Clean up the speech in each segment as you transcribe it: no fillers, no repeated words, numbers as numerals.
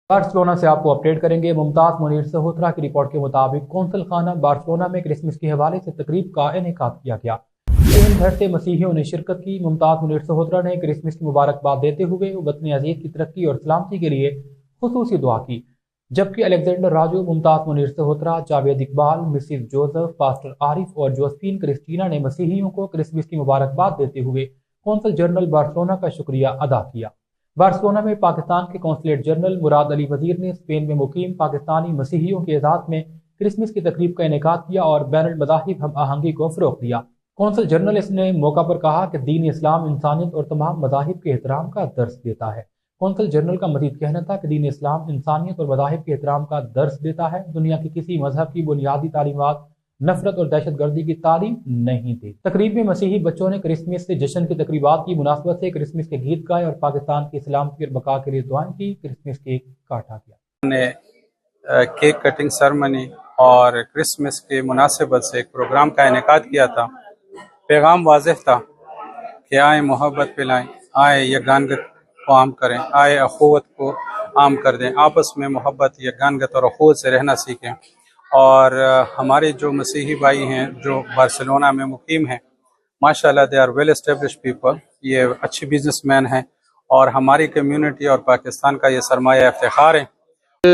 Barcelona से आपको update करेंगे। मुमताज मुनीर सहोत्रा की रिपोर्ट के मुताबिक कौंसल खाना बार्सिलोना में क्रिसमस के हवाले से तकरीब का इनेकाद किया गया। दिन भर से मसीहियों ने शिरकत की। मुमताज मुनीर सहोत्रा ने क्रिसमस की मुबारकबाद देते हुए वतन अजीज की तरक्की और सलामती के लिए खुसूसी दुआ की, जबकि Alexander Raju, Mumtaz Munir Sahotra, Javed Iqbal, Mrs Joseph, pastor Arif और जोसेफीन क्रिस्टीना ने मसीहियों को क्रिसमस की मुबारकबाद देते हुए कौंसल जनरल बार्सिलोना का शुक्रिया अदा किया। बार्सिलोना में पाकिस्तान के कौंसलेट जनरल मुराद अली वजीर ने स्पेन में मुकीम पाकिस्तानी मसीहियों के एजाज में क्रिसमस की तकरीब का इनेकाद किया और बैनुल मज़ाहिब हम आहंगी को फ़रोग़ दिया। कौंसल जनरल इसने मौका पर कहा कि दीन इस्लाम इंसानियत और तमाम मज़ाहिब के एहतराम का दर्स देता है। कौंसल जनरल का मजीद कहना था कि दीन इस्लाम इंसानियत और मज़ाहिब के एहतराम का दर्स देता है। दुनिया के किसी मजहब की बुनियादी तालीमात नफरत और दहशत गर्दी की तालीम नहीं दी। तकरीब में मसीही बच्चों ने क्रिसमस से जश्न की तकरीबात की मुनासबत से क्रिसमस के गीत गाए और पाकिस्तान की सलामती और बका के लिए दुआएं की। क्रिसमस केक काटा गया। केक कटिंग सेरेमनी और क्रिसमस के मुनासिबत से एक प्रोग्राम का इनेकाद किया था। पैगाम वाज़ेह था कि आए मोहब्बत पिलाएं, आए यगानगत को आम करें, आए अखुवत को आम कर दें, आपस में मोहब्बत, यगानगत और अखुवत से रहना सीखें। और हमारे जो मसीही भाई हैं जो बार्सिलोना में मुकीम हैं, माशाल्लाह they are well established people, ये अच्छी बिजनेसमैन हैं और हमारी कम्युनिटी और पाकिस्तान का ये सरमाया इफ्तिखार है।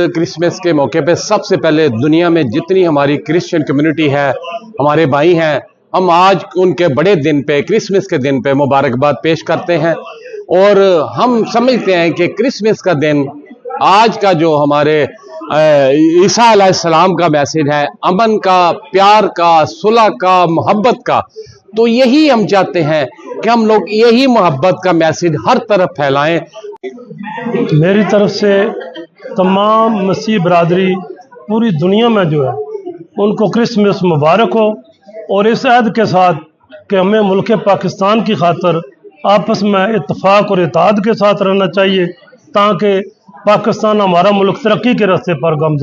क्रिसमस के मौके पे सबसे पहले दुनिया में जितनी हमारी क्रिश्चियन कम्युनिटी है, हमारे भाई हैं, हम आज उनके बड़े दिन पे, क्रिसमस के दिन पे मुबारकबाद पेश करते हैं। और हम समझते हैं कि क्रिसमस का दिन आज का जो हमारे ईसा अलैहिस्सलाम का मैसेज है, अमन का, प्यार का, सुलह का, मोहब्बत का, तो यही हम चाहते हैं कि हम लोग यही मोहब्बत का मैसेज हर तरफ फैलाएं। मेरी तरफ से तमाम मसीह बरादरी पूरी दुनिया में जो है उनको क्रिसमस मुबारक हो, और इस अहद के साथ कि हमें मुल्क पाकिस्तान की खातर आपस में इत्तफाक और इत्तेहाद के साथ रहना चाहिए ताकि पाकिस्तान हमारा मुल्क तरक्की के रास्ते पर गामज़न